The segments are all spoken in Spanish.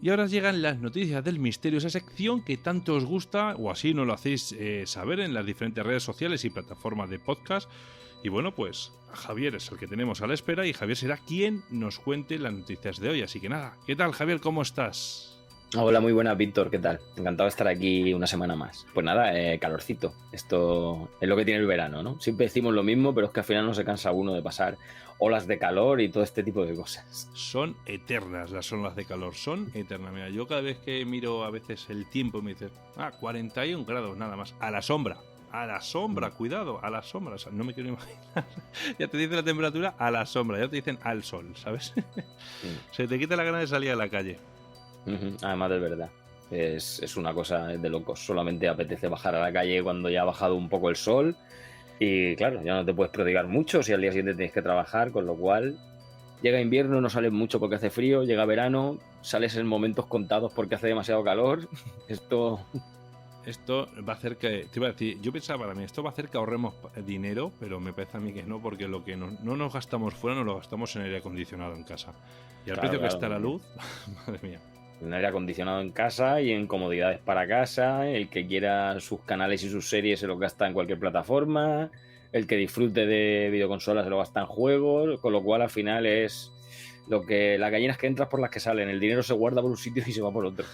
Y ahora llegan las noticias del misterio, esa sección que tanto os gusta, o así nos lo hacéis saber en las diferentes redes sociales y plataformas de podcast. Y bueno, pues Javier es el que tenemos a la espera y Javier será quien nos cuente las noticias de hoy. Así que nada, ¿qué tal, Javier? ¿Cómo estás? Hola, muy buenas, Víctor, ¿qué tal? Encantado de estar aquí una semana más. Pues nada, calorcito. Esto es lo que tiene el verano, ¿no? Siempre decimos lo mismo, pero es que al final no se cansa uno de pasar olas de calor y todo este tipo de cosas. Son eternas las olas de calor, son eternas. Mira, yo cada vez que miro a veces el tiempo me dice, 41 grados nada más, a la sombra. A la sombra, cuidado, a la sombra. O sea, no me quiero imaginar. Ya te dice la temperatura a la sombra, ya te dicen al sol, ¿sabes? Se te quita la gana de salir a la calle. Además, de verdad, es una cosa de locos. Solamente apetece bajar a la calle cuando ya ha bajado un poco el sol. Y claro, ya no te puedes prodigar mucho si al día siguiente tienes que trabajar, con lo cual llega invierno, no sales mucho porque hace frío, llega verano, sales en momentos contados porque hace demasiado calor. Esto va a hacer que, te iba a decir, yo pensaba para mí, esto va a hacer que ahorremos dinero, pero me parece a mí que no, porque lo que no nos gastamos fuera, nos lo gastamos en aire acondicionado en casa. Y al precio que está la luz, madre mía. En aire acondicionado en casa y en comodidades para casa. El que quiera sus canales y sus series se los gasta en cualquier plataforma. El que disfrute de videoconsolas se lo gasta en juegos. Con lo cual, al final, es lo que las gallinas que entras por las que salen. El dinero se guarda por un sitio y se va por otro.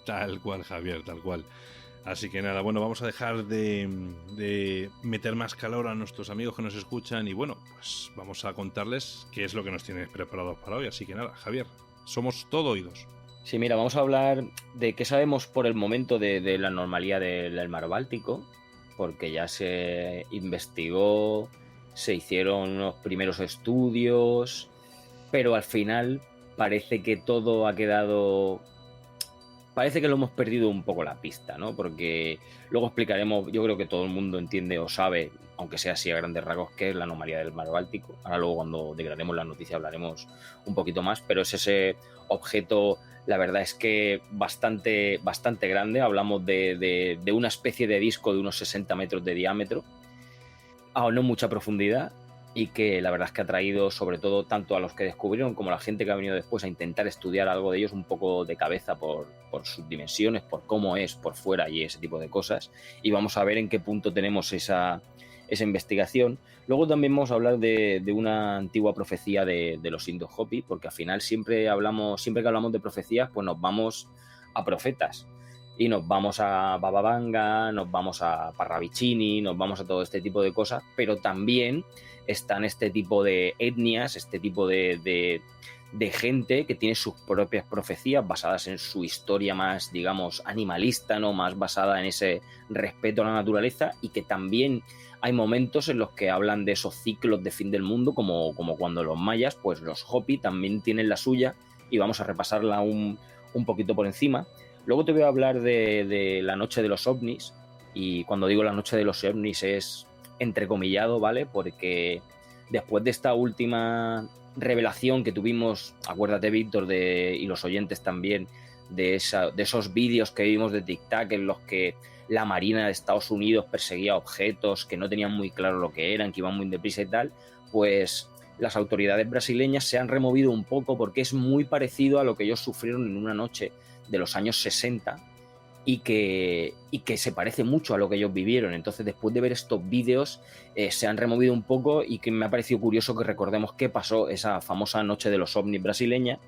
Tal cual, Javier, tal cual. Así que nada, bueno, vamos a dejar de meter más calor a nuestros amigos que nos escuchan. Y bueno, pues vamos a contarles qué es lo que nos tienes preparados para hoy. Así que nada, Javier, somos todo oídos. Sí, mira, vamos a hablar de qué sabemos por el momento de la normalidad del mar Báltico, porque ya se investigó, se hicieron unos primeros estudios, pero al final parece que todo ha quedado... Parece que lo hemos perdido un poco la pista, ¿no? Porque luego explicaremos, yo creo que todo el mundo entiende o sabe, aunque sea así a grandes rasgos, qué es la anomalía del mar Báltico. Ahora luego cuando degrademos la noticia hablaremos un poquito más, pero es ese objeto, la verdad es que bastante grande. Hablamos de una especie de disco de unos 60 metros de diámetro, a no mucha profundidad, y que la verdad es que ha traído sobre todo tanto a los que descubrieron como a la gente que ha venido después a intentar estudiar algo de ellos un poco de cabeza por sus dimensiones, por cómo es por fuera y ese tipo de cosas. Y vamos a ver en qué punto tenemos esa investigación. Luego también vamos a hablar de una antigua profecía de los indios Hopi, porque al final siempre que hablamos de profecías, pues nos vamos a profetas. Y nos vamos a Baba Vanga, nos vamos a Parravicini, nos vamos a todo este tipo de cosas, pero también están este tipo de etnias, este tipo de gente que tiene sus propias profecías basadas en su historia más, digamos, animalista, ¿no? Más basada en ese respeto a la naturaleza, y que también hay momentos en los que hablan de esos ciclos de fin del mundo, como cuando los mayas, pues los Hopi también tienen la suya, y vamos a repasarla un poquito por encima. Luego te voy a hablar de la noche de los ovnis, y cuando digo la noche de los ovnis es entrecomillado, ¿vale? Porque después de esta última revelación que tuvimos, acuérdate, Víctor, y los oyentes también, de esos vídeos que vimos de Tic-Tac en los que la Marina de Estados Unidos perseguía objetos que no tenían muy claro lo que eran, que iban muy deprisa y tal, pues las autoridades brasileñas se han removido un poco porque es muy parecido a lo que ellos sufrieron en una noche de los años 60 y que se parece mucho a lo que ellos vivieron. Entonces, después de ver estos vídeos, se han removido un poco, y que me ha parecido curioso que recordemos qué pasó esa famosa noche de los ovnis brasileña.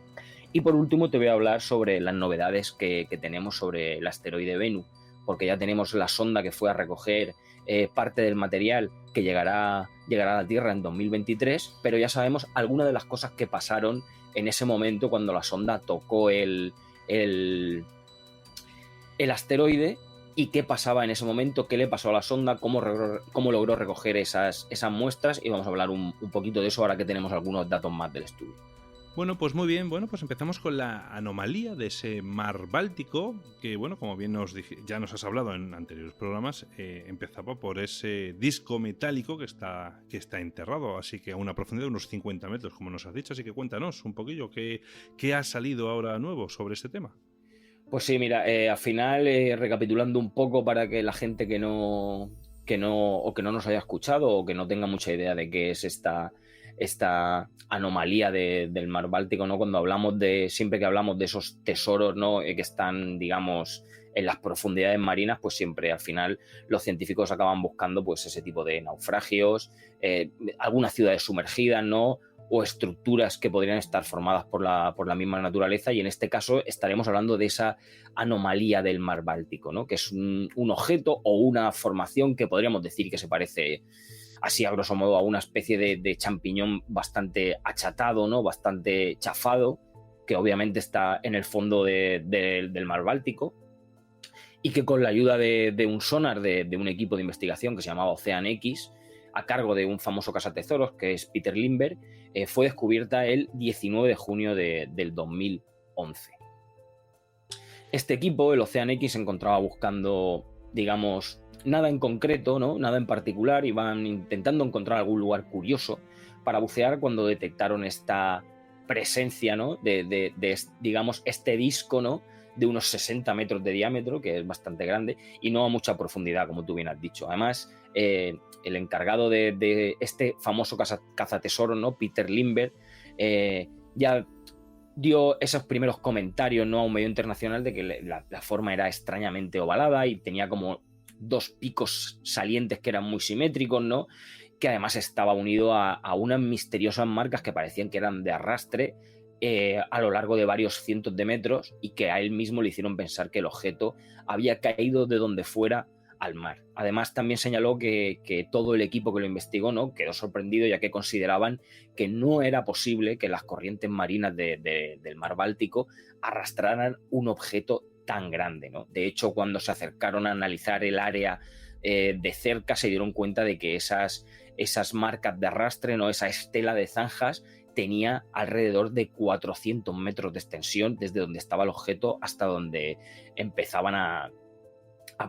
Y por último te voy a hablar sobre las novedades que tenemos sobre el asteroide Bennu, porque ya tenemos la sonda que fue a recoger parte del material que llegará a la Tierra en 2023, pero ya sabemos algunas de las cosas que pasaron en ese momento cuando la sonda tocó el asteroide, y qué pasaba en ese momento, qué le pasó a la sonda, cómo logró recoger esas muestras, y vamos a hablar un poquito de eso ahora que tenemos algunos datos más del estudio. Bueno, pues muy bien. Bueno, pues empezamos con la anomalía de ese mar Báltico, que bueno, como bien ya nos has hablado en anteriores programas, empezaba por ese disco metálico que está enterrado, así que a una profundidad de unos 50 metros, como nos has dicho. Así que cuéntanos un poquillo qué ha salido ahora nuevo sobre este tema. Pues sí, mira, al final, recapitulando un poco para que la gente que no nos haya escuchado o que no tenga mucha idea de qué es esta esta anomalía del mar Báltico, ¿no? Siempre que hablamos de esos tesoros, ¿no? Que están, digamos, en las profundidades marinas, pues siempre al final los científicos acaban buscando pues ese tipo de naufragios, algunas ciudades sumergidas, ¿no? O estructuras que podrían estar formadas por la misma naturaleza, y en este caso estaremos hablando de esa anomalía del mar Báltico, ¿no? Que es un objeto o una formación que podríamos decir que se parece así a grosso modo a una especie de champiñón bastante achatado, ¿no? Bastante chafado, que obviamente está en el fondo del mar Báltico, y que con la ayuda de un sonar de un equipo de investigación que se llamaba Ocean X, a cargo de un famoso cazatesoros que es Peter Lindbergh, fue descubierta el 19 de junio del 2011. Este equipo, el Ocean X, se encontraba buscando, digamos, nada en concreto, ¿no? Nada en particular, iban intentando encontrar algún lugar curioso para bucear cuando detectaron esta presencia, ¿no? Digamos, este disco, ¿no? De unos 60 metros de diámetro, que es bastante grande, y no a mucha profundidad, como tú bien has dicho. Además, el encargado de este famoso cazatesoro, ¿no? Peter Lindbergh, ya dio esos primeros comentarios, ¿no? A un medio internacional de que la forma era extrañamente ovalada y tenía como dos picos salientes que eran muy simétricos, ¿no? Que además estaba unido a unas misteriosas marcas que parecían que eran de arrastre a lo largo de varios cientos de metros, y que a él mismo le hicieron pensar que el objeto había caído de donde fuera al mar. Además, también señaló que todo el equipo que lo investigó, ¿no? Quedó sorprendido, ya que consideraban que no era posible que las corrientes marinas del mar Báltico arrastraran un objeto tan grande, ¿no? De hecho, cuando se acercaron a analizar el área de cerca, se dieron cuenta de que esas marcas de arrastre, ¿no? Esa estela de zanjas tenía alrededor de 400 metros de extensión desde donde estaba el objeto hasta donde empezaban a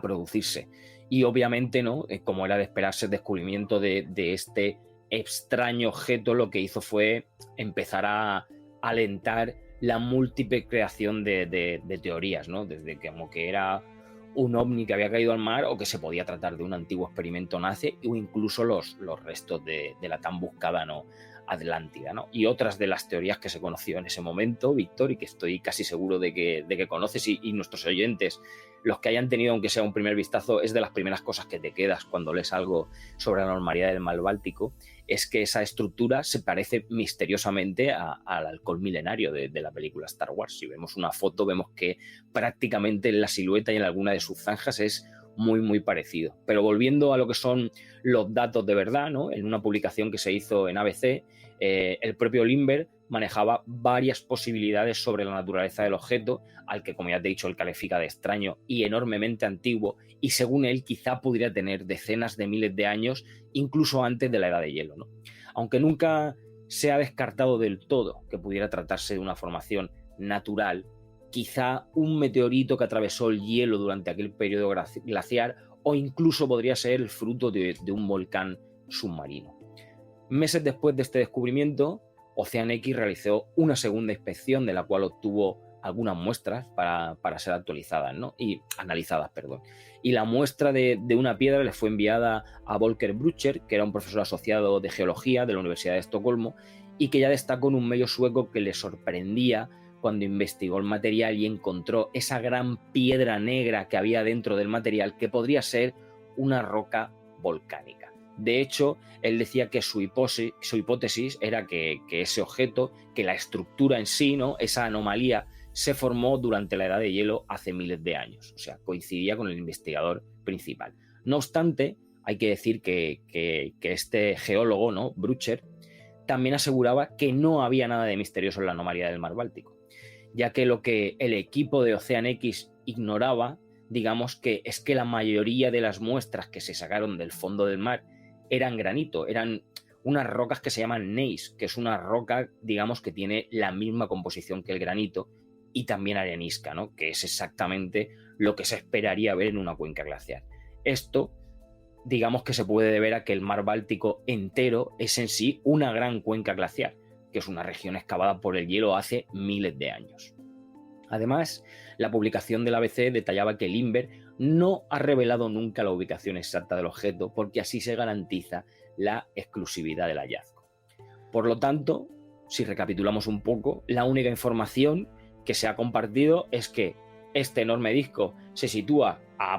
producirse. Y obviamente, ¿no? Como era de esperarse, el descubrimiento de este extraño objeto lo que hizo fue empezar a alentar la múltiple creación de teorías, ¿no? Desde que como que era un ovni que había caído al mar, o que se podía tratar de un antiguo experimento nazi, o incluso los restos de la tan buscada, ¿no? Atlántida, ¿no? Y otras de las teorías que se conoció en ese momento, Víctor, y que estoy casi seguro de que conoces, y nuestros oyentes, los que hayan tenido aunque sea un primer vistazo, es de las primeras cosas que te quedas cuando lees algo sobre la normalidad del mar Báltico, es que esa estructura se parece misteriosamente al halcón milenario de la película Star Wars. Si vemos una foto, vemos que prácticamente en la silueta y en alguna de sus zanjas es muy, muy parecido. Pero volviendo a lo que son los datos de verdad, ¿no? En una publicación que se hizo en ABC, el propio Lindbergh manejaba varias posibilidades sobre la naturaleza del objeto, al que, como ya te he dicho, él califica de extraño y enormemente antiguo, y según él quizá pudiera tener decenas de miles de años, incluso antes de la edad de hielo, ¿no? Aunque nunca se ha descartado del todo que pudiera tratarse de una formación natural, quizá un meteorito que atravesó el hielo durante aquel periodo glaciar, o incluso podría ser el fruto de un volcán submarino. Meses después de este descubrimiento, Ocean X realizó una segunda inspección, de la cual obtuvo algunas muestras para ser actualizadas, ¿no? Y analizadas, perdón. Y la muestra de una piedra le fue enviada a Volker Brücher, que era un profesor asociado de geología de la Universidad de Estocolmo, y que ya destacó en un medio sueco que le sorprendía cuando investigó el material y encontró esa gran piedra negra que había dentro del material, que podría ser una roca volcánica. De hecho, él decía que su hipótesis era que ese objeto, que la estructura en sí, ¿no? Esa anomalía, se formó durante la edad de hielo hace miles de años. O sea, coincidía con el investigador principal. No obstante, hay que decir que este geólogo, ¿no? Brücher, también aseguraba que no había nada de misterioso en la anomalía del mar Báltico, ya que lo que el equipo de Ocean X ignoraba, digamos, que es que la mayoría de las muestras que se sacaron del fondo del mar eran granito, eran unas rocas que se llaman gneiss, que es una roca, digamos, que tiene la misma composición que el granito, y también arenisca, ¿no? Que es exactamente lo que se esperaría ver en una cuenca glaciar. Esto, digamos, que se puede deber a que el mar Báltico entero es en sí una gran cuenca glaciar, que es una región excavada por el hielo hace miles de años. Además, la publicación del ABC detallaba que Lindbergh no ha revelado nunca la ubicación exacta del objeto, porque así se garantiza la exclusividad del hallazgo. Por lo tanto, si recapitulamos un poco, la única información que se ha compartido es que este enorme disco se sitúa a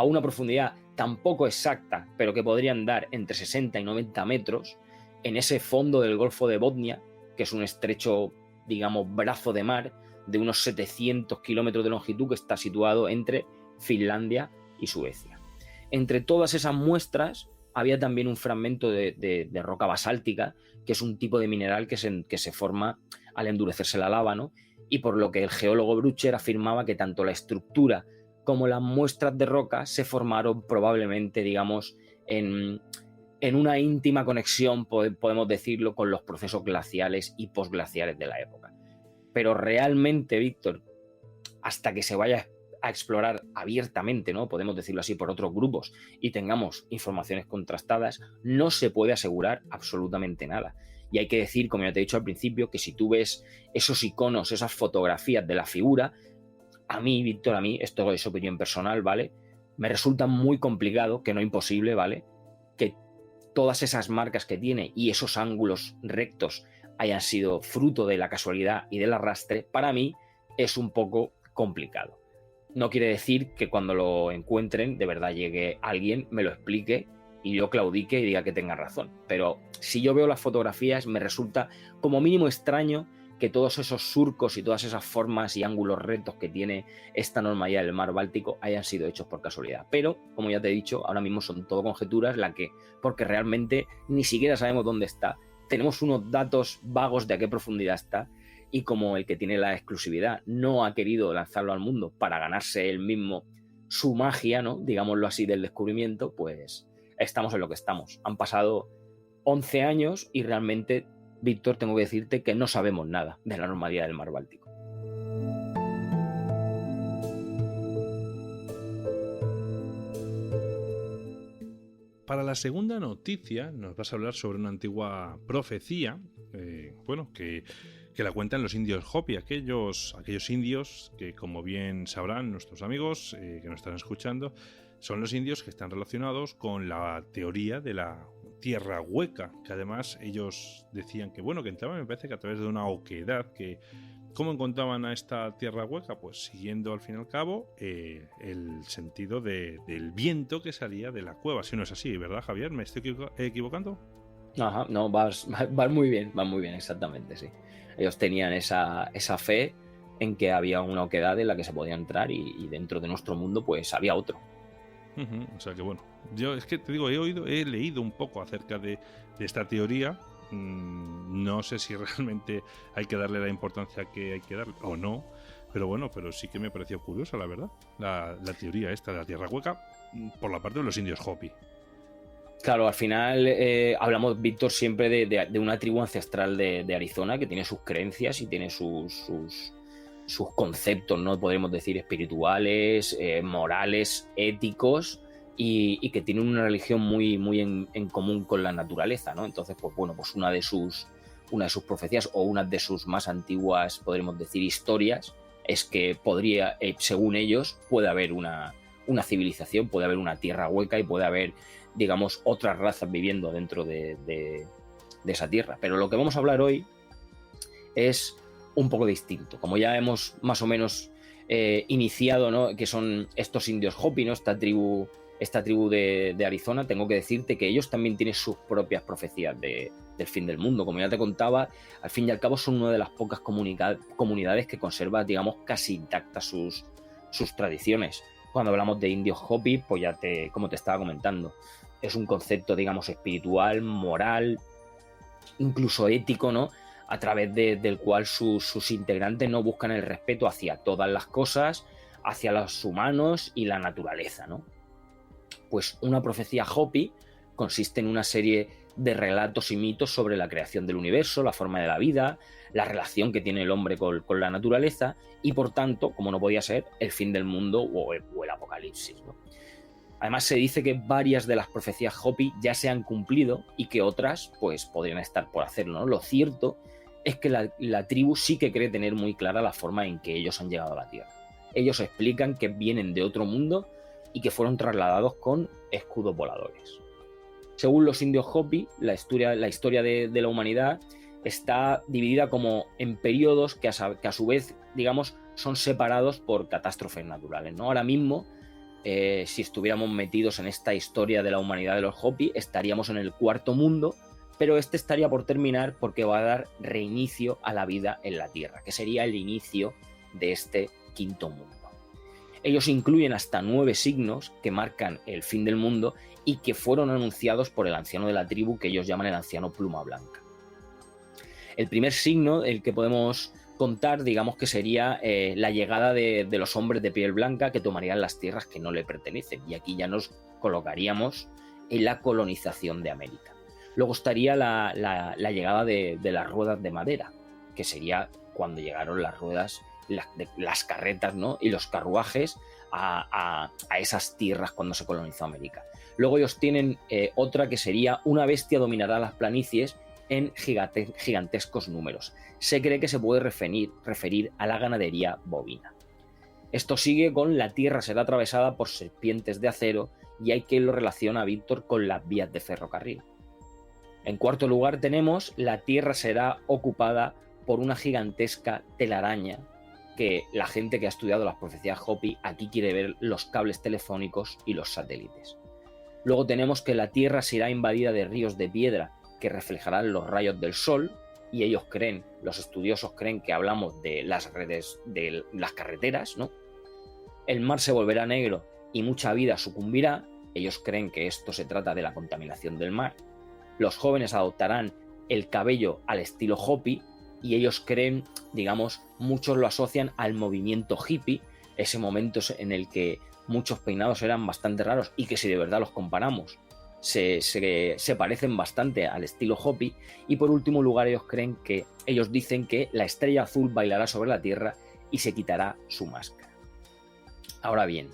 una profundidad tan poco exacta, pero que podrían dar entre 60 y 90 metros, en ese fondo del Golfo de Botnia, que es un estrecho, digamos, brazo de mar de unos 700 kilómetros de longitud que está situado entre Finlandia y Suecia. Entre todas esas muestras había también un fragmento de roca basáltica, que es un tipo de mineral que se forma al endurecerse la lava, ¿no? Y por lo que el geólogo Brücher afirmaba que tanto la estructura como las muestras de roca se formaron probablemente, digamos, en una íntima conexión, podemos decirlo, con los procesos glaciales y posglaciales de la época. Pero realmente, Víctor, hasta que se vaya a explorar abiertamente, ¿no? Podemos decirlo así, por otros grupos y tengamos informaciones contrastadas, no se puede asegurar absolutamente nada. Y hay que decir, como ya te he dicho al principio, que si tú ves esos iconos, esas fotografías de la figura, a mí, Víctor, esto es opinión personal, ¿vale? Me resulta muy complicado, que no imposible, ¿vale? Que todas esas marcas que tiene y esos ángulos rectos hayan sido fruto de la casualidad y del arrastre, para mí es un poco complicado. No quiere decir que cuando lo encuentren de verdad llegue alguien, me lo explique y yo claudique y diga que tenga razón. Pero si yo veo las fotografías me resulta como mínimo extraño que todos esos surcos y todas esas formas y ángulos rectos que tiene esta normalidad del mar Báltico hayan sido hechos por casualidad. Pero, como ya te he dicho, ahora mismo son todo conjeturas, porque realmente ni siquiera sabemos dónde está. Tenemos unos datos vagos de a qué profundidad está, y como el que tiene la exclusividad no ha querido lanzarlo al mundo para ganarse él mismo su magia, ¿no? Digámoslo así, del descubrimiento, pues estamos en lo que estamos. Han pasado 11 años y realmente, Víctor, tengo que decirte que no sabemos nada de la normalidad del mar Báltico. Para la segunda noticia nos vas a hablar sobre una antigua profecía, que la cuentan los indios Hopi, aquellos indios que, como bien sabrán nuestros amigos que nos están escuchando, son los indios que están relacionados con la teoría de la tierra hueca, que además ellos decían que entraban, me parece que a través de una oquedad, que ¿cómo encontraban a esta tierra hueca? Pues siguiendo al fin y al cabo el sentido del viento que salía de la cueva. Si no es así, ¿verdad, Javier? ¿Me estoy equivocando? Ajá, no, vas muy bien, exactamente, sí. Ellos tenían esa fe en que había una oquedad en la que se podía entrar y dentro de nuestro mundo pues había otro. O sea que yo es que te digo, he leído un poco acerca de esta teoría. No sé si realmente hay que darle la importancia que hay que darle o no, pero sí que me pareció curiosa, la verdad, la teoría esta de la tierra hueca por la parte de los indios Hopi. Claro, al final hablamos, Víctor, siempre de una tribu ancestral de Arizona que tiene sus creencias y tiene sus conceptos, ¿no? Podríamos decir espirituales, morales, éticos, y que tienen una religión muy en común con la naturaleza, ¿no? Entonces, pues una de sus profecías o una de sus más antiguas, podríamos decir, historias, es que según ellos, puede haber una civilización, puede haber una tierra hueca y puede haber, digamos, otras razas viviendo dentro de esa tierra. Pero lo que vamos a hablar hoy es un poco distinto. Como ya hemos más o menos iniciado, ¿no? Que son estos indios Hopi, ¿no? Esta tribu de Arizona, tengo que decirte que ellos también tienen sus propias profecías del fin del mundo. Como ya te contaba, al fin y al cabo son una de las pocas comunidades que conserva, digamos, casi intactas sus tradiciones. Cuando hablamos de indios Hopi, pues como te estaba comentando, es un concepto, digamos, espiritual, moral, incluso ético, ¿no? A través del cual sus integrantes no buscan el respeto hacia todas las cosas, hacia los humanos y la naturaleza, ¿no? Pues una profecía Hopi consiste en una serie de relatos y mitos sobre la creación del universo, la forma de la vida, la relación que tiene el hombre con la naturaleza y, por tanto, como no podía ser, el fin del mundo o el apocalipsis, ¿no? Además, se dice que varias de las profecías Hopi ya se han cumplido y que otras pues podrían estar por hacerlo, ¿no? Lo cierto es que la tribu sí que cree tener muy clara la forma en que ellos han llegado a la Tierra. Ellos explican que vienen de otro mundo y que fueron trasladados con escudos voladores. Según los indios Hopi, la historia de la humanidad está dividida como en periodos que a su vez, digamos, son separados por catástrofes naturales, ¿no? Ahora mismo, si estuviéramos metidos en esta historia de la humanidad de los Hopi, estaríamos en el cuarto mundo, pero este estaría por terminar porque va a dar reinicio a la vida en la Tierra, que sería el inicio de este quinto mundo. Ellos incluyen hasta 9 signos que marcan el fin del mundo y que fueron anunciados por el anciano de la tribu, que ellos llaman el anciano Pluma Blanca. El primer signo, el que podemos contar, digamos que sería la llegada de los hombres de piel blanca que tomarían las tierras que no le pertenecen. Y aquí ya nos colocaríamos en la colonización de América. Luego estaría la llegada de las ruedas de madera, que sería cuando llegaron las ruedas, las carretas, ¿no? Y los carruajes a esas tierras cuando se colonizó América. Luego ellos tienen otra que sería: una bestia dominará las planicies en gigantescos números. Se cree que se puede referir a la ganadería bovina. Esto sigue con: la tierra será atravesada por serpientes de acero, y hay quien lo relaciona, Víctor, con las vías de ferrocarril. En cuarto lugar tenemos: la tierra será ocupada por una gigantesca telaraña, que la gente que ha estudiado las profecías Hopi aquí quiere ver los cables telefónicos y los satélites. Luego tenemos que la tierra será invadida de ríos de piedra que reflejarán los rayos del sol, y ellos creen, los estudiosos creen que hablamos de las redes, de las carreteras, ¿no? El mar se volverá negro y mucha vida sucumbirá. Ellos creen que esto se trata de la contaminación del mar. Los jóvenes adoptarán el cabello al estilo Hopi, y ellos creen, digamos, muchos lo asocian al movimiento hippie, ese momento en el que muchos peinados eran bastante raros y que, si de verdad los comparamos, se parecen bastante al estilo Hopi. Y por último lugar, ellos dicen que la estrella azul bailará sobre la tierra y se quitará su máscara. Ahora bien,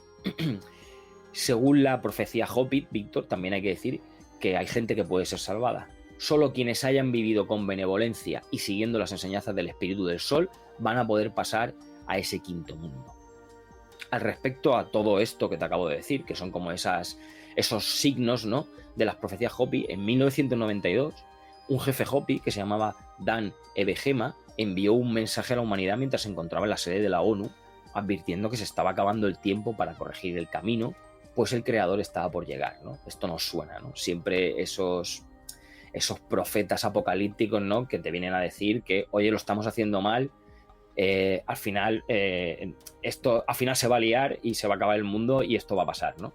según la profecía Hopi, Víctor, también hay que decir que hay gente que puede ser salvada. Solo quienes hayan vivido con benevolencia y siguiendo las enseñanzas del espíritu del sol van a poder pasar a ese quinto mundo. Al respecto a todo esto que te acabo de decir, que son como esos signos, ¿no?, de las profecías Hopi, en 1992 un jefe Hopi que se llamaba Dan Ebegema envió un mensaje a la humanidad mientras se encontraba en la sede de la ONU, advirtiendo que se estaba acabando el tiempo para corregir el camino, pues el creador estaba por llegar, ¿no? Esto nos suena, ¿no? Siempre esos profetas apocalípticos, ¿no?, que te vienen a decir que, oye, lo estamos haciendo mal, al final se va a liar y se va a acabar el mundo y esto va a pasar, ¿no?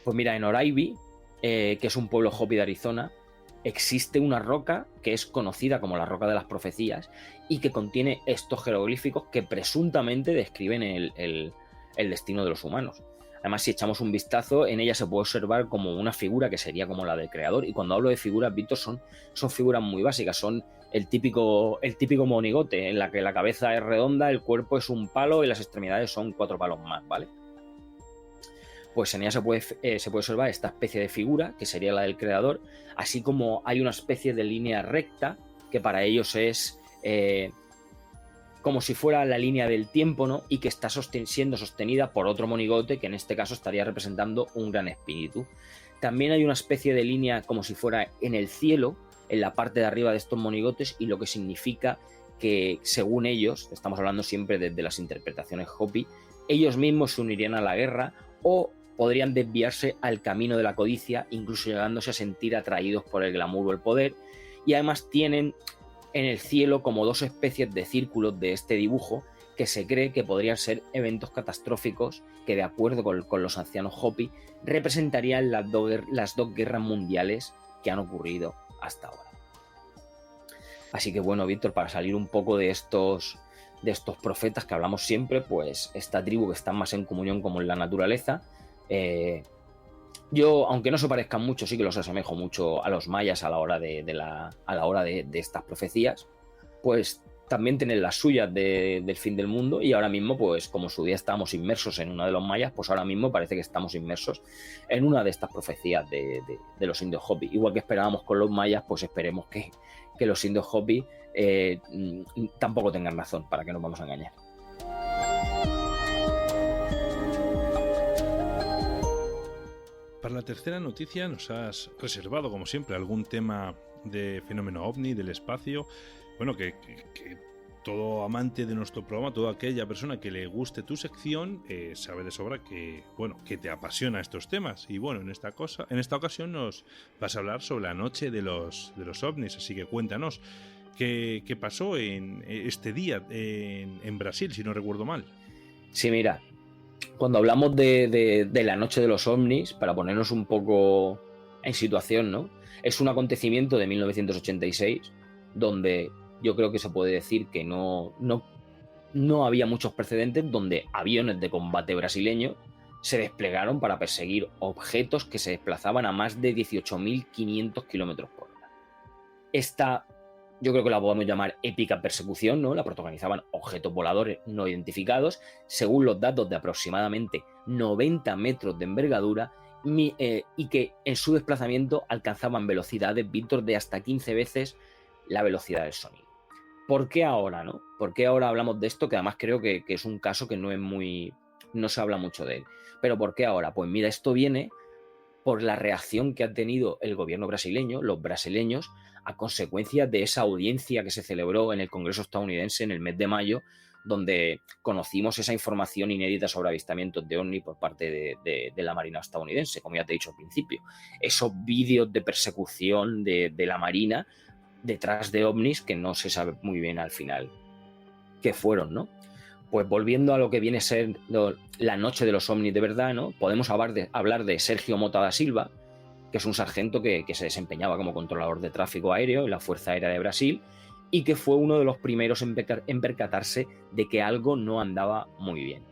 Pues mira, en Oraibi, que es un pueblo Hopi de Arizona, existe una roca que es conocida como la roca de las profecías y que contiene estos jeroglíficos que presuntamente describen el destino de los humanos. Además, si echamos un vistazo, en ella se puede observar como una figura que sería como la del creador. Y cuando hablo de figuras, Víctor, son figuras muy básicas. Son el típico monigote, en la que la cabeza es redonda, el cuerpo es un palo y las extremidades son 4 palos más, ¿vale? Pues en ella se puede observar esta especie de figura, que sería la del creador, así como hay una especie de línea recta, que para ellos es como si fuera la línea del tiempo, ¿no?, y que está siendo sostenida por otro monigote, que en este caso estaría representando un gran espíritu. También hay una especie de línea como si fuera en el cielo, en la parte de arriba de estos monigotes, y lo que significa que, según ellos, estamos hablando siempre desde las interpretaciones Hopi, ellos mismos se unirían a la guerra o podrían desviarse al camino de la codicia, incluso llegándose a sentir atraídos por el glamour o el poder. Y además tienen en el cielo como 2 especies de círculos de este dibujo que se cree que podrían ser eventos catastróficos que, de acuerdo con los ancianos Hopi, representarían las dos guerras mundiales que han ocurrido hasta ahora. Así que bueno, Víctor, para salir un poco de estos profetas que hablamos siempre, pues esta tribu que está más en comunión con la naturaleza, yo, aunque no se parezcan mucho, sí que los asemejo mucho a los mayas a la hora de estas profecías, pues también tienen las suyas del fin del mundo. Y ahora mismo, pues como su día estábamos inmersos en una de los mayas, pues ahora mismo parece que estamos inmersos en una de estas profecías de los indios Hopi. Igual que esperábamos con los mayas, pues esperemos que los indios Hopi tampoco tengan razón, para que no nos vamos a engañar. Para la tercera noticia nos has reservado, como siempre, algún tema de fenómeno ovni, del espacio. Bueno, que todo amante de nuestro programa, toda aquella persona que le guste tu sección, sabe de sobra que, bueno, que te apasiona estos temas. Y bueno, en esta ocasión nos vas a hablar sobre la noche de los ovnis. Así que cuéntanos qué pasó en este día en Brasil, si no recuerdo mal. Sí, mira, cuando hablamos de la noche de los ovnis, para ponernos un poco en situación, ¿no? Es un acontecimiento de 1986 donde yo creo que se puede decir que no había muchos precedentes, donde aviones de combate brasileños se desplegaron para perseguir objetos que se desplazaban a más de 18.500 kilómetros por hora. Esta, yo creo que la podemos llamar épica persecución, ¿no? La protagonizaban objetos voladores no identificados, según los datos de aproximadamente 90 metros de envergadura, y que en su desplazamiento alcanzaban velocidades, Víctor, de hasta 15 veces la velocidad del sonido. ¿Por qué ahora, no? ¿Por qué ahora hablamos de esto? Que además creo que es un caso que no se habla mucho de él. Pero ¿por qué ahora? Pues mira, esto viene por la reacción que ha tenido el gobierno brasileño, los brasileños, a consecuencia de esa audiencia que se celebró en el Congreso estadounidense en el mes de mayo, donde conocimos esa información inédita sobre avistamientos de ovni por parte de la Marina estadounidense, como ya te he dicho al principio. Esos vídeos de persecución de la Marina detrás de ovnis que no se sabe muy bien al final qué fueron, ¿no? Pues volviendo a lo que viene a ser la noche de los ovnis de verdad, ¿no? Podemos hablar de Sergio Mota da Silva, que es un sargento que se desempeñaba como controlador de tráfico aéreo en la Fuerza Aérea de Brasil y que fue uno de los primeros en percatarse de que algo no andaba muy bien.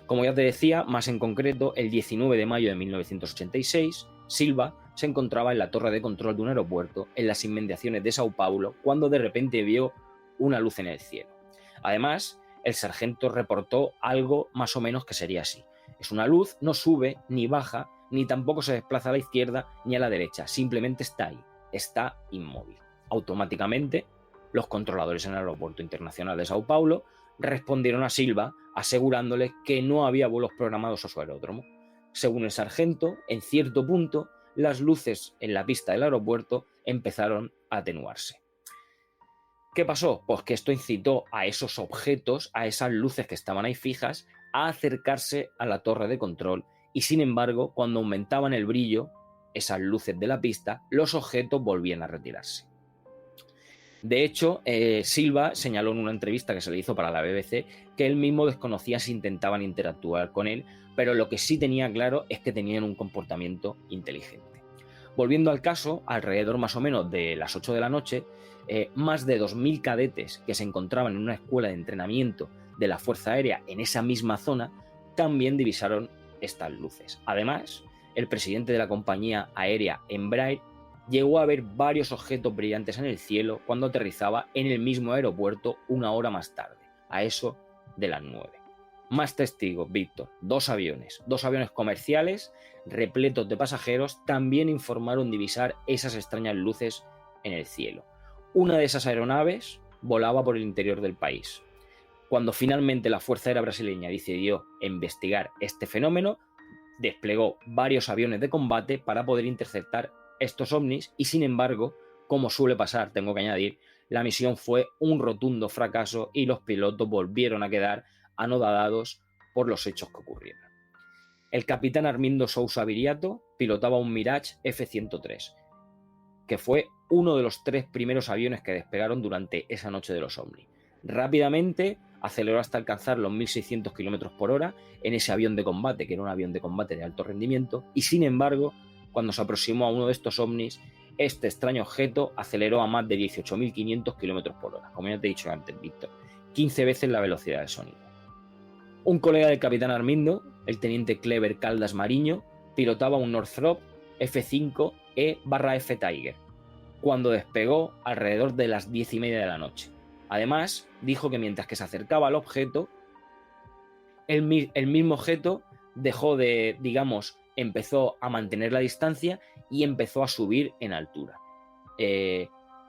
Como ya te decía, más en concreto, el 19 de mayo de 1986, Silva se encontraba en la torre de control de un aeropuerto en las inmediaciones de Sao Paulo cuando de repente vio una luz en el cielo. Además, el sargento reportó algo más o menos que sería así. Es una luz, no sube ni baja, ni tampoco se desplaza a la izquierda ni a la derecha, simplemente está ahí, está inmóvil. Automáticamente, los controladores en el aeropuerto internacional de Sao Paulo respondieron a Silva asegurándole que no había vuelos programados a su aeródromo. Según el sargento, en cierto punto, las luces en la pista del aeropuerto empezaron a atenuarse. ¿Qué pasó? Pues que esto incitó a esos objetos, a esas luces que estaban ahí fijas, a acercarse a la torre de control y, sin embargo, cuando aumentaban el brillo, esas luces de la pista, los objetos volvían a retirarse. De hecho, Silva señaló en una entrevista que se le hizo para la BBC que él mismo desconocía si intentaban interactuar con él, pero lo que sí tenía claro es que tenían un comportamiento inteligente. Volviendo al caso, alrededor más o menos de las 8 de la noche, más de 2.000 cadetes que se encontraban en una escuela de entrenamiento de la Fuerza Aérea en esa misma zona también divisaron estas luces. Además, el presidente de la compañía aérea Embraer llegó a ver varios objetos brillantes en el cielo cuando aterrizaba en el mismo aeropuerto una hora más tarde, a eso de las 9. Más testigos, Víctor. Dos aviones comerciales repletos de pasajeros también informaron divisar esas extrañas luces en el cielo. Una de esas aeronaves volaba por el interior del país. Cuando finalmente la Fuerza Aérea Brasileña decidió investigar este fenómeno, desplegó varios aviones de combate para poder interceptar estos ovnis y, sin embargo, como suele pasar, tengo que añadir, la misión fue un rotundo fracaso y los pilotos volvieron a quedar anodadados por los hechos que ocurrieron. El capitán Armindo Sousa Viriato pilotaba un Mirage F-103, que fue uno de los 3 primeros aviones que despegaron durante esa noche de los ovnis. Rápidamente aceleró hasta alcanzar los 1.600 km por hora en ese avión de combate, que era un avión de combate de alto rendimiento, y sin embargo, cuando se aproximó a uno de estos ovnis, este extraño objeto aceleró a más de 18.500 km por hora, como ya te he dicho antes, Víctor, 15 veces la velocidad del sonido. Un colega del capitán Armindo, el teniente Clever Caldas Mariño, pilotaba un Northrop F-5E/F Tiger, cuando despegó alrededor de las 10:30 de la noche. Además, dijo que mientras que se acercaba al objeto, el mismo objeto dejó de, empezó a mantener la distancia y empezó a subir en altura.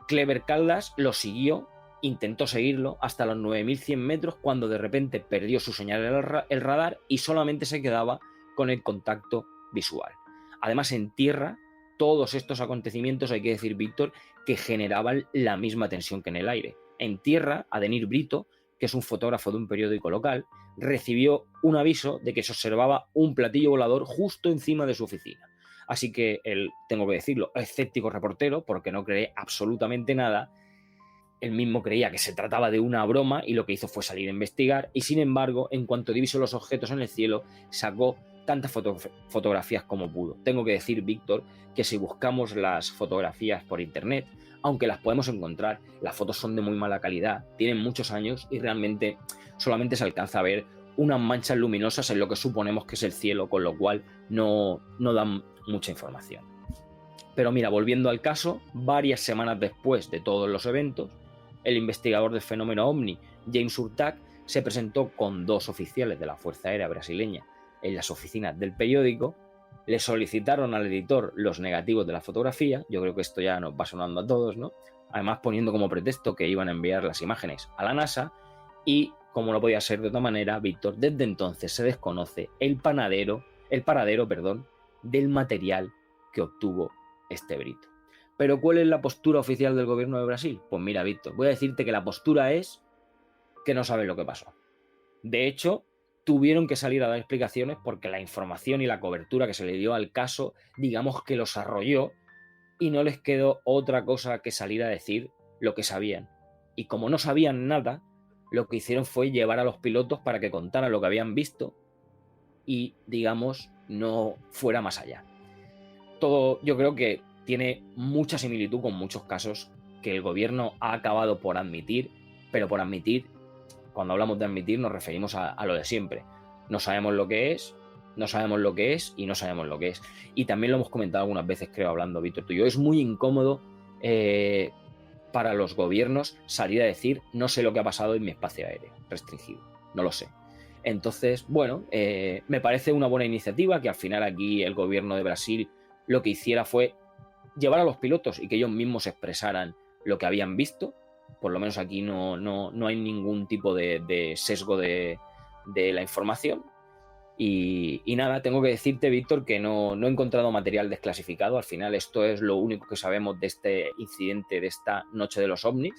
Clever Caldas lo siguió, intentó seguirlo hasta los 9.100 metros cuando de repente perdió su señal el radar y solamente se quedaba con el contacto visual. Además, en tierra, todos estos acontecimientos, hay que decir, Víctor, que generaban la misma tensión que en el aire. En tierra, Adenir Brito, que es un fotógrafo de un periódico local, recibió un aviso de que se observaba un platillo volador justo encima de su oficina. Así que él, tengo que decirlo, escéptico reportero, porque no cree absolutamente nada, él mismo creía que se trataba de una broma y lo que hizo fue salir a investigar y, sin embargo, en cuanto divisó los objetos en el cielo, sacó tantas fotografías como pudo. Tengo que decir, Víctor, que si buscamos las fotografías por internet, aunque las podemos encontrar, las fotos son de muy mala calidad, tienen muchos años y realmente solamente se alcanza a ver unas manchas luminosas en lo que suponemos que es el cielo, con lo cual no dan mucha información. Pero mira, volviendo al caso, varias semanas después de todos los eventos, el investigador del fenómeno OVNI, James Urtac, se presentó con 2 oficiales de la Fuerza Aérea Brasileña en las oficinas del periódico, le solicitaron al editor los negativos de la fotografía, yo creo que esto ya nos va sonando a todos, ¿no? Además poniendo como pretexto que iban a enviar las imágenes a la NASA y, como no podía ser de otra manera, Víctor, desde entonces se desconoce el paradero, del material que obtuvo este Brito. ¿Pero cuál es la postura oficial del gobierno de Brasil? Pues mira, Víctor, voy a decirte que la postura es que no saben lo que pasó. De hecho, tuvieron que salir a dar explicaciones porque la información y la cobertura que se le dio al caso, digamos que los arrolló y no les quedó otra cosa que salir a decir lo que sabían. Y como no sabían nada, lo que hicieron fue llevar a los pilotos para que contaran lo que habían visto y, digamos, no fuera más allá. Todo, yo creo que tiene mucha similitud con muchos casos que el gobierno ha acabado por admitir, pero por admitir, cuando hablamos de admitir nos referimos a lo de siempre. No sabemos lo que es, no sabemos lo que es y no sabemos lo que es. Y también lo hemos comentado algunas veces, creo, hablando, Víctor, tú y yo. Es muy incómodo para los gobiernos salir a decir no sé lo que ha pasado en mi espacio aéreo restringido, no lo sé. Entonces, bueno, me parece una buena iniciativa que al final aquí el gobierno de Brasil lo que hiciera fue llevar a los pilotos y que ellos mismos expresaran lo que habían visto. Por lo menos aquí no hay ningún tipo de sesgo de la información. Y nada, tengo que decirte, Víctor, que no he encontrado material desclasificado. Al final esto es lo único que sabemos de este incidente, de esta noche de los ovnis.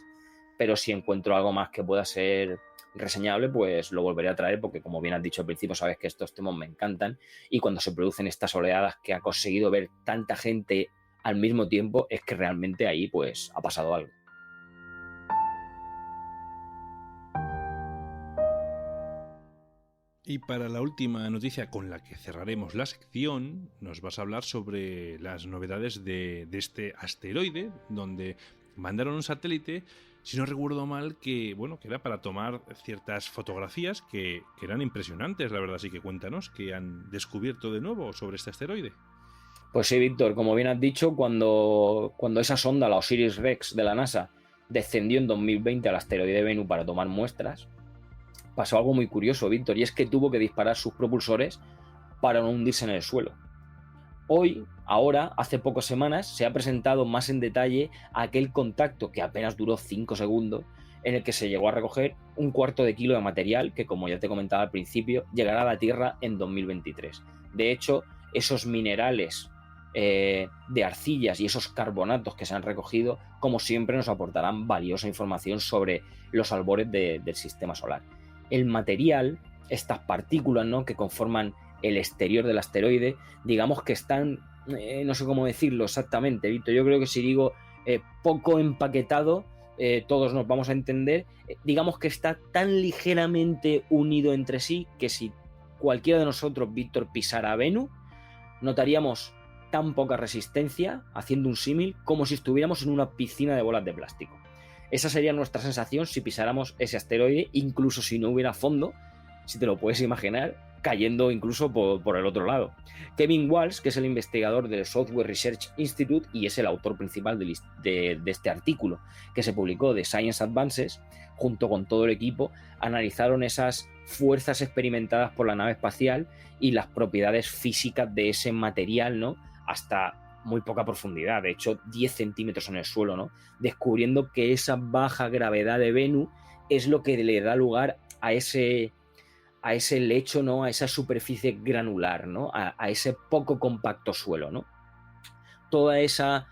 Pero si encuentro algo más que pueda ser reseñable, pues lo volveré a traer porque, como bien has dicho al principio, sabes que estos temas me encantan y cuando se producen estas oleadas que ha conseguido ver tanta gente al mismo tiempo, es que realmente ahí pues ha pasado algo. Y para la última noticia con la que cerraremos la sección, nos vas a hablar sobre las novedades de este asteroide, donde mandaron un satélite, si no recuerdo mal, que era para tomar ciertas fotografías que eran impresionantes, la verdad. Así que cuéntanos qué han descubierto de nuevo sobre este asteroide. Pues sí, Víctor, como bien has dicho, cuando esa sonda, la OSIRIS-REx de la NASA, descendió en 2020 al asteroide Bennu para tomar muestras, pasó algo muy curioso, Víctor, y es que tuvo que disparar sus propulsores para no hundirse en el suelo. Ahora, hace pocas semanas, se ha presentado más en detalle aquel contacto que apenas duró 5 segundos, en el que se llegó a recoger 1/4 kilo de material que, como ya te comentaba al principio, llegará a la Tierra en 2023. De hecho, esos minerales de arcillas y esos carbonatos que se han recogido, como siempre, nos aportarán valiosa información sobre los albores del sistema solar. El material, estas partículas, ¿no?, que conforman el exterior del asteroide, digamos que están, no sé cómo decirlo exactamente, Víctor, yo creo que si digo poco empaquetado, todos nos vamos a entender, digamos que está tan ligeramente unido entre sí que si cualquiera de nosotros, Víctor, pisara Venus, notaríamos tan poca resistencia, haciendo un símil, como si estuviéramos en una piscina de bolas de plástico. Esa sería nuestra sensación si pisáramos ese asteroide, incluso si no hubiera fondo, si te lo puedes imaginar, cayendo incluso por el otro lado. Kevin Walsh, que es el investigador del Southwest Research Institute y es el autor principal de este artículo que se publicó de Science Advances, junto con todo el equipo, analizaron esas fuerzas experimentadas por la nave espacial y las propiedades físicas de ese material, ¿no?, hasta muy poca profundidad, de hecho 10 centímetros en el suelo, ¿no?, descubriendo que esa baja gravedad de Venus es lo que le da lugar a ese a ese lecho, ¿no? A esa superficie granular, ¿no? A ese poco compacto suelo, ¿no? Toda esa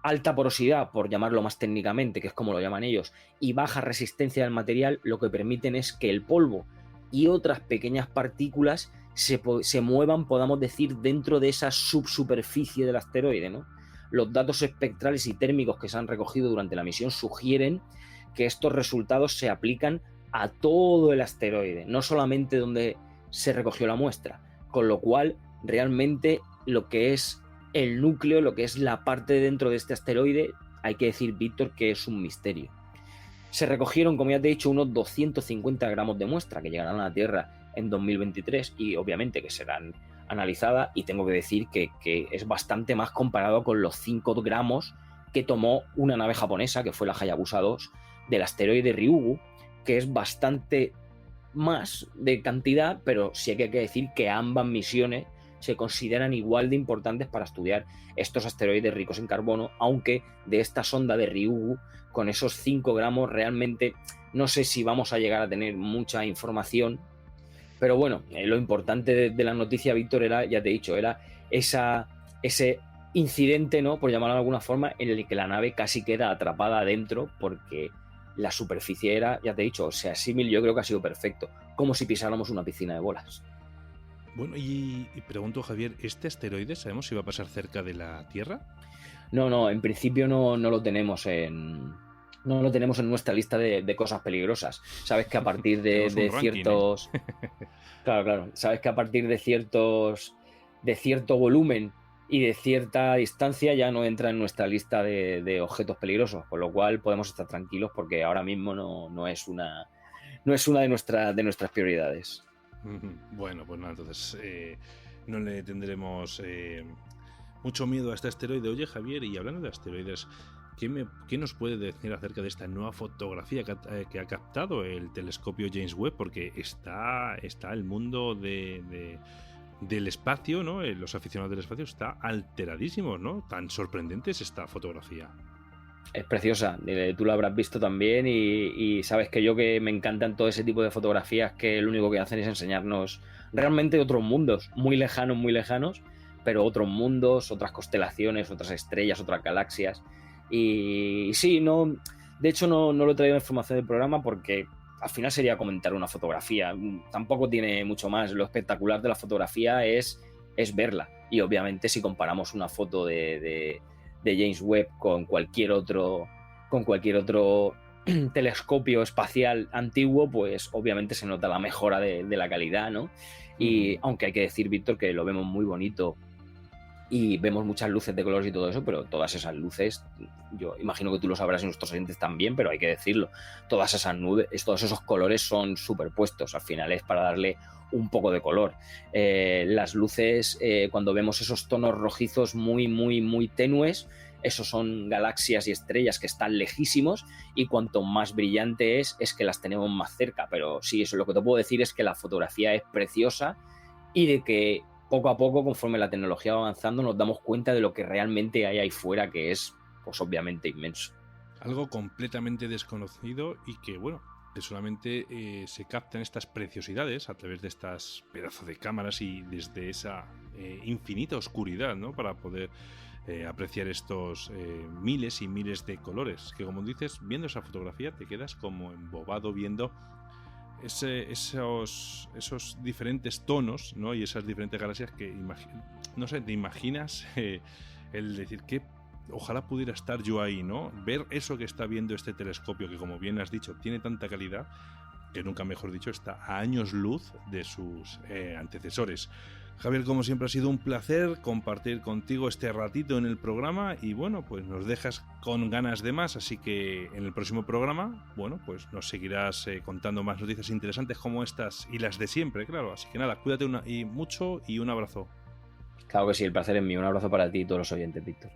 alta porosidad, por llamarlo más técnicamente, que es como lo llaman ellos, y baja resistencia del material, lo que permiten es que el polvo y otras pequeñas partículas se muevan, podamos decir, dentro de esa subsuperficie del asteroide, ¿no? Los datos espectrales y térmicos que se han recogido durante la misión sugieren que estos resultados se aplican a todo el asteroide, no solamente donde se recogió la muestra, con lo cual realmente lo que es el núcleo, lo que es la parte de dentro de este asteroide, hay que decir, Víctor, que es un misterio. Se recogieron, como ya te he dicho, unos 250 gramos de muestra que llegarán a la Tierra en 2023 y obviamente que serán analizadas, y tengo que decir que es bastante más comparado con los 5 gramos que tomó una nave japonesa, que fue la Hayabusa 2, del asteroide Ryugu, que es bastante más de cantidad, pero sí hay que decir que ambas misiones se consideran igual de importantes para estudiar estos asteroides ricos en carbono, aunque de esta sonda de Ryugu, con esos 5 gramos, realmente no sé si vamos a llegar a tener mucha información, pero bueno, lo importante de la noticia, Víctor, era, ya te he dicho, era ese incidente, ¿no? Por llamarlo de alguna forma, en el que la nave casi queda atrapada adentro, porque la superficie era, ya te he dicho, o sea, símil, yo creo que ha sido perfecto, como si pisáramos una piscina de bolas. Bueno, y pregunto, Javier, ¿este asteroide sabemos si va a pasar cerca de la Tierra? No, en principio no lo tenemos no lo tenemos en nuestra lista de cosas peligrosas. Sabes que a partir de ciertos... Claro. Sabes que a partir de cierto volumen y de cierta distancia ya no entra en nuestra lista de objetos peligrosos, con lo cual podemos estar tranquilos porque ahora mismo no es una de nuestras prioridades. Bueno, pues nada, entonces no le tendremos mucho miedo a este asteroide. Oye, Javier, y hablando de asteroides, ¿qué nos puede decir acerca de esta nueva fotografía que ha captado el telescopio James Webb? Porque está el mundo del espacio, ¿no? Los aficionados del espacio está alteradísimos, ¿no? Tan sorprendente es esta fotografía. Es preciosa, tú la habrás visto también y sabes que me encantan todo ese tipo de fotografías que lo único que hacen es enseñarnos realmente otros mundos muy lejanos, pero otros mundos, otras constelaciones, otras estrellas, otras galaxias. Y sí, de hecho no lo he traído en información del programa porque al final sería comentar una fotografía, tampoco tiene mucho más. Lo espectacular de la fotografía es verla, y obviamente si comparamos una foto de James Webb con cualquier otro telescopio espacial antiguo, pues obviamente se nota la mejora de la calidad, ¿no? Y aunque hay que decir, Víctor, que lo vemos muy bonito y vemos muchas luces de colores y todo eso, pero todas esas luces, yo imagino que tú lo sabrás y nuestros oyentes también, pero hay que decirlo, todas esas nubes, todos esos colores son superpuestos, al final es para darle un poco de color. Las luces, cuando vemos esos tonos rojizos muy tenues, esos son galaxias y estrellas que están lejísimos, y cuanto más brillante es que las tenemos más cerca. Pero sí, eso lo que te puedo decir es que la fotografía es preciosa y de que poco a poco, conforme la tecnología va avanzando, nos damos cuenta de lo que realmente hay ahí fuera, que es, pues obviamente, inmenso. Algo completamente desconocido y que, bueno, que solamente se captan estas preciosidades a través de estas pedazos de cámaras y desde esa infinita oscuridad, ¿no? Para poder apreciar estos miles y miles de colores, que, como dices, viendo esa fotografía te quedas como embobado viendo esos diferentes tonos, ¿no? Y esas diferentes galaxias que no sé, te imaginas el decir que ojalá pudiera estar yo ahí, ¿no? Ver eso que está viendo este telescopio, que, como bien has dicho, tiene tanta calidad que, nunca mejor dicho, está a años luz de sus antecesores. Javier, como siempre, ha sido un placer compartir contigo este ratito en el programa, y bueno, pues nos dejas con ganas de más, así que en el próximo programa, bueno, pues nos seguirás contando más noticias interesantes como estas y las de siempre, claro. Así que nada, cuídate mucho y un abrazo. Claro que sí, el placer es mío. Un abrazo para ti y todos los oyentes, Víctor.